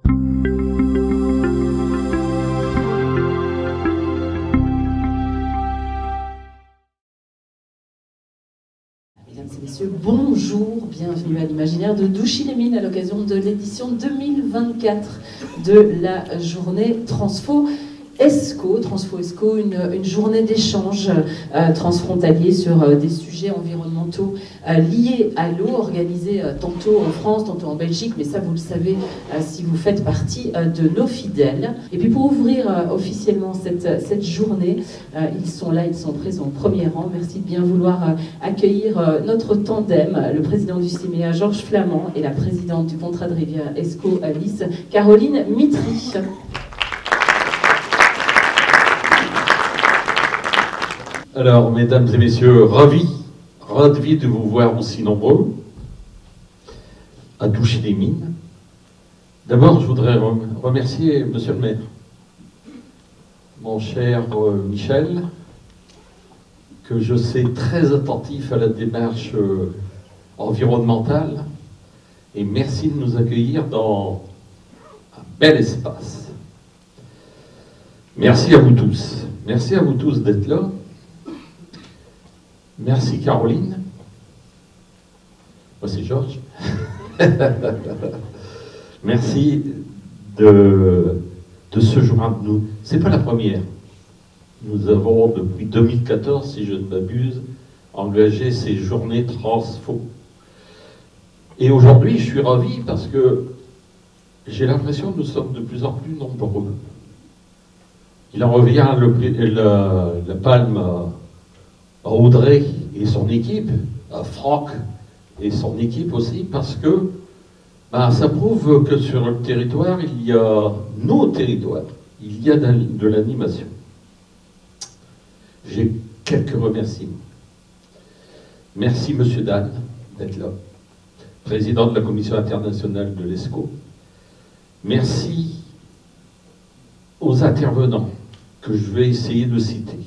Mesdames et messieurs, bonjour, bienvenue à l'Imaginaire de Douchy-les-Mines à l'occasion de l'édition 2024 de la journée Transfo ESCO. Transfo ESCO, une journée d'échange transfrontalier sur des sujets environnementaux liés à l'eau, organisée tantôt en France, tantôt en Belgique, mais ça vous le savez si vous faites partie de nos fidèles. Et puis pour ouvrir officiellement cette journée, ils sont là, ils sont présents au premier rang. Merci de bien vouloir accueillir notre tandem, le président du CIMEA Georges Flamand et la présidente du contrat de rivière ESCO Alice, Caroline Mitry. Alors, mesdames et messieurs, ravi de vous voir aussi nombreux à Douchy-les-Mines. D'abord, je voudrais remercier monsieur le maire, mon cher Michel, que je sais très attentif à la démarche environnementale, et merci de nous accueillir dans un bel espace. Merci à vous tous d'être là. Merci Caroline. Moi c'est Georges. Merci de se joindre à nous. C'est pas la première. Nous avons depuis 2014, si je ne m'abuse, engagé ces journées Transfo. Et aujourd'hui, je suis ravi parce que j'ai l'impression que nous sommes de plus en plus nombreux. Il en revient la palme à Audrey et son équipe, à Franck et son équipe aussi, parce que ça prouve que sur le territoire, il y a nos territoires, il y a de l'animation. J'ai quelques remerciements. Merci Monsieur Dan d'être là, président de la Commission internationale de l'ESCO. Merci aux intervenants que je vais essayer de citer.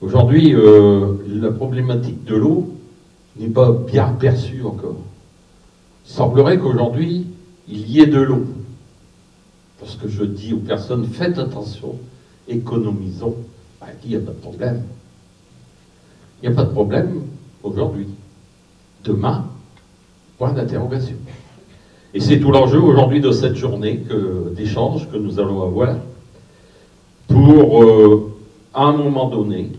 Aujourd'hui, la problématique de l'eau n'est pas bien perçue encore. Il semblerait qu'aujourd'hui, il y ait de l'eau. Parce que je dis aux personnes, faites attention, économisons. Il n'y a pas de problème. Il n'y a pas de problème aujourd'hui. Demain, point d'interrogation. Et c'est tout l'enjeu aujourd'hui de cette journée d'échange que nous allons avoir pour, à un moment donné,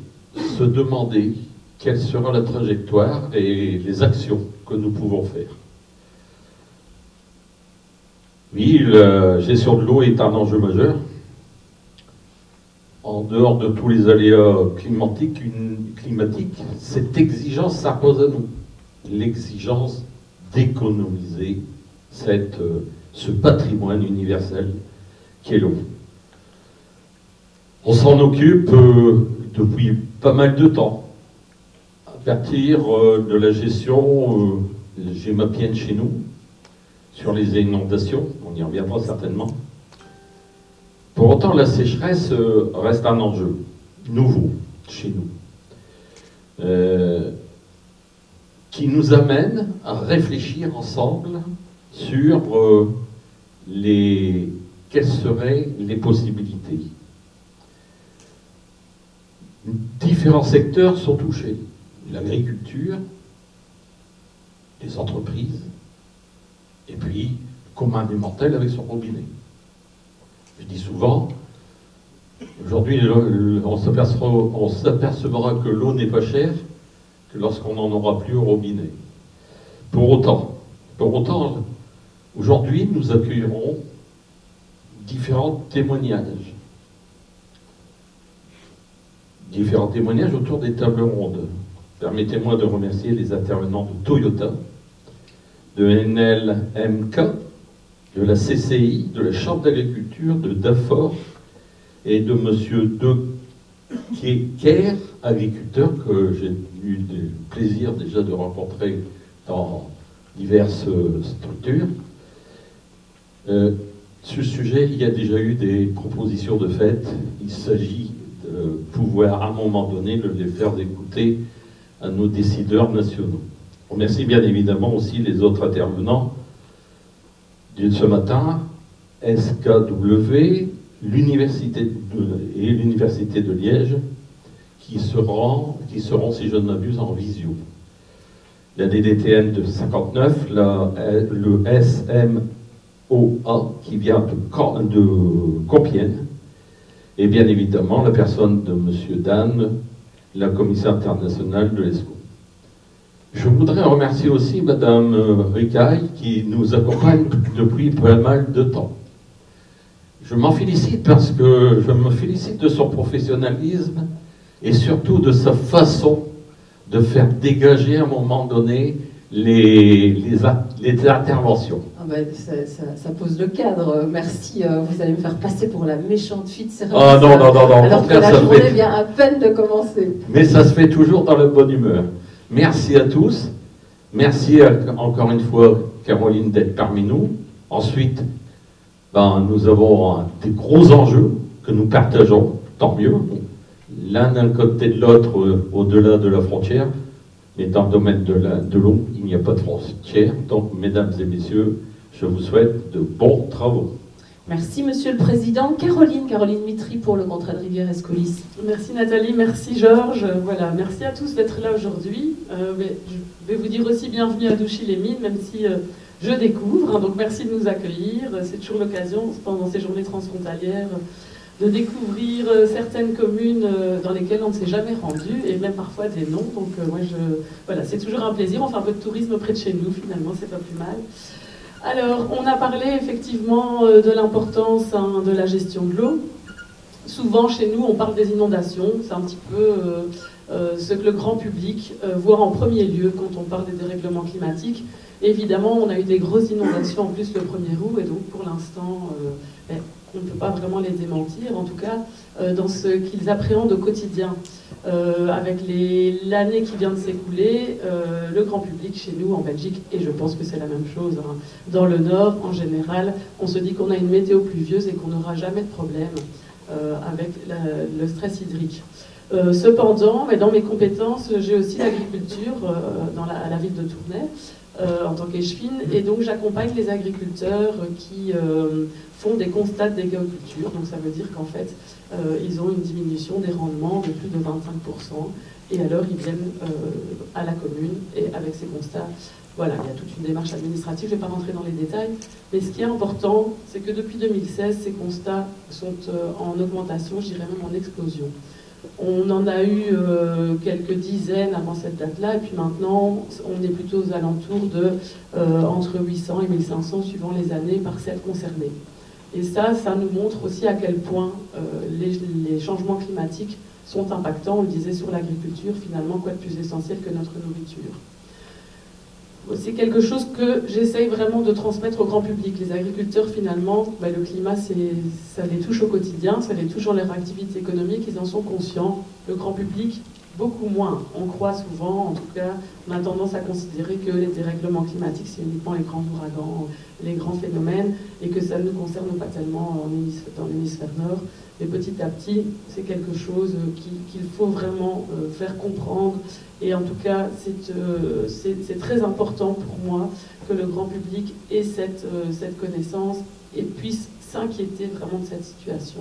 se demander quelle sera la trajectoire et les actions que nous pouvons faire. Oui, la gestion de l'eau est un enjeu majeur. En dehors de tous les aléas climatiques, cette exigence s'impose à nous. L'exigence d'économiser ce patrimoine universel qu'est l'eau. On s'en occupe depuis pas mal de temps, à partir de la gestion GEMAPIEN chez nous, sur les inondations, on y reviendra certainement. Pour autant, la sécheresse reste un enjeu nouveau chez nous, qui nous amène à réfléchir ensemble sur quelles seraient les possibilités. Différents secteurs sont touchés. L'agriculture, les entreprises, et puis le commun des mortels avec son robinet. Je dis souvent, aujourd'hui on s'apercevra que l'eau n'est pas chère que lorsqu'on n'en aura plus au robinet. Pour autant, aujourd'hui nous accueillerons différents témoignages autour des tables rondes. Permettez-moi de remercier les intervenants de Toyota, de NLMK, de la CCI, de la Chambre d'agriculture, de DAFOR et de M. De Keker, agriculteur que j'ai eu le plaisir déjà de rencontrer dans diverses structures. Sur ce sujet, il y a déjà eu des propositions de fait. Il s'agit de pouvoir, à un moment donné, les faire écouter à nos décideurs nationaux. On remercie bien évidemment aussi les autres intervenants de ce matin, SKW, l'université de Liège, qui seront, si je ne m'abuse, en visio. La DDTN de 59, le SMOA qui vient de Compiègne, et bien évidemment la personne de M. Dan, la commissaire internationale de l'ESCO. Je voudrais remercier aussi Mme Ricaille qui nous accompagne depuis pas mal de temps. Je m'en félicite parce que je me félicite de son professionnalisme et surtout de sa façon de faire dégager à un moment donné les interventions. Ah ben, ça pose le cadre. Merci. Vous allez me faire passer pour la méchante fille de service. Ah non, non, non, non. Alors que la journée vient à peine de commencer. Mais ça se fait toujours dans la bonne humeur. Merci à tous. Merci encore une fois, Caroline, d'être parmi nous. Ensuite, nous avons des gros enjeux que nous partageons, tant mieux. L'un d'un côté de l'autre, au-delà de la frontière. Mais dans le domaine de l'eau, il n'y a pas de frontière. Donc, mesdames et messieurs, je vous souhaite de bons travaux. Merci, Monsieur le Président. Caroline Mitry pour le contrat de Rivière-Escolis. Merci Nathalie, merci Georges. Voilà, merci à tous d'être là aujourd'hui. Je vais vous dire aussi bienvenue à Douchy-les-Mines, même si je découvre. Donc merci de nous accueillir. C'est toujours l'occasion, pendant ces journées transfrontalières, de découvrir certaines communes dans lesquelles on ne s'est jamais rendu, et même parfois des noms. Donc voilà, c'est toujours un plaisir. On fait un peu de tourisme près de chez nous, finalement, c'est pas plus mal. Alors, on a parlé effectivement de l'importance de la gestion de l'eau. Souvent, chez nous, on parle des inondations. C'est un petit peu ce que le grand public voit en premier lieu quand on parle des dérèglements climatiques. Évidemment, on a eu des grosses inondations en plus le 1er août, et donc pour l'instant, on ne peut pas vraiment les démentir, en tout cas dans ce qu'ils appréhendent au quotidien. Avec l'année qui vient de s'écouler, le grand public chez nous en Belgique, et je pense que c'est la même chose dans le Nord en général, on se dit qu'on a une météo pluvieuse et qu'on n'aura jamais de problème avec le stress hydrique. Cependant, mais dans mes compétences, j'ai aussi l'agriculture à la ville de Tournai en tant qu'échevine, et donc j'accompagne les agriculteurs qui font des constats d'agriculture. Donc ça veut dire qu'en fait, ils ont une diminution des rendements de plus de 25%, et alors ils viennent à la commune, et avec ces constats, voilà, il y a toute une démarche administrative, je ne vais pas rentrer dans les détails, mais ce qui est important, c'est que depuis 2016, ces constats sont en augmentation, je dirais même en explosion. On en a eu quelques dizaines avant cette date-là, et puis maintenant, on est plutôt aux alentours de entre 800 et 1500, suivant les années, parcelles concernées. Et ça nous montre aussi à quel point les changements climatiques sont impactants. On le disait sur l'agriculture, finalement, quoi de plus essentiel que notre nourriture. C'est quelque chose que j'essaye vraiment de transmettre au grand public. Les agriculteurs, finalement, le climat, ça les touche au quotidien, ça les touche dans leur activité économique, ils en sont conscients. Le grand public, beaucoup moins. On croit souvent, en tout cas, on a tendance à considérer que les dérèglements climatiques, c'est uniquement les grands ouragans, les grands phénomènes, et que ça ne nous concerne pas tellement dans l'hémisphère nord. Mais petit à petit, c'est quelque chose qu'il faut vraiment faire comprendre. Et en tout cas, c'est très important pour moi que le grand public ait cette connaissance et puisse s'inquiéter vraiment de cette situation.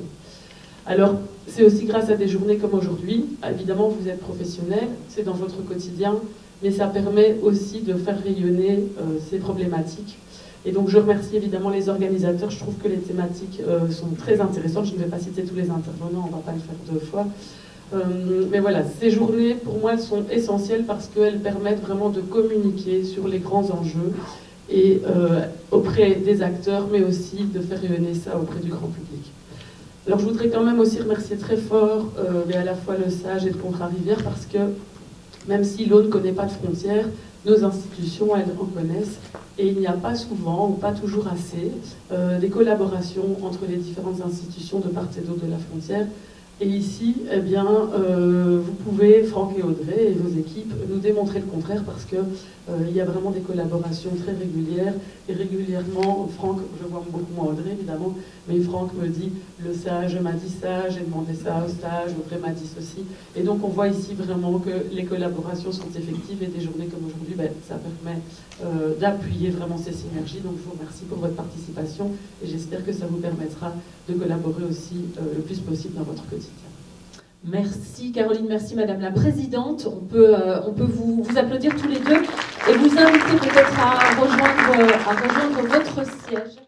Alors, c'est aussi grâce à des journées comme aujourd'hui. Évidemment, vous êtes professionnels, c'est dans votre quotidien, mais ça permet aussi de faire rayonner ces problématiques. Et donc, je remercie évidemment les organisateurs. Je trouve que les thématiques sont très intéressantes. Je ne vais pas citer tous les intervenants, on ne va pas le faire 2 fois. Mais voilà, ces journées, pour moi, elles sont essentielles parce qu'elles permettent vraiment de communiquer sur les grands enjeux et auprès des acteurs, mais aussi de faire rayonner ça auprès du grand public. Alors, je voudrais quand même aussi remercier très fort à la fois le SAGE et le Contrat Rivière, parce que même si l'eau ne connaît pas de frontières, nos institutions, elles en connaissent, et il n'y a pas souvent, ou pas toujours assez, des collaborations entre les différentes institutions de part et d'autre de la frontière. Et ici, eh bien, vous pouvez, Franck et Audrey et vos équipes, nous démontrer le contraire parce que il y a vraiment des collaborations très régulières. Et régulièrement, Franck, je vois beaucoup moins Audrey évidemment, mais Franck me dit le sage m'a dit ça, j'ai demandé ça au stage, Audrey m'a dit ceci. Et donc on voit ici vraiment que les collaborations sont effectives et des journées comme aujourd'hui, ben, ça permet d'appuyer vraiment ces synergies. Donc je vous remercie pour votre participation et j'espère que ça vous permettra de collaborer aussi le plus possible dans votre quotidien. Merci Caroline, merci Madame la Présidente. On peut vous applaudir tous les deux et vous inviter peut-être à rejoindre votre siège.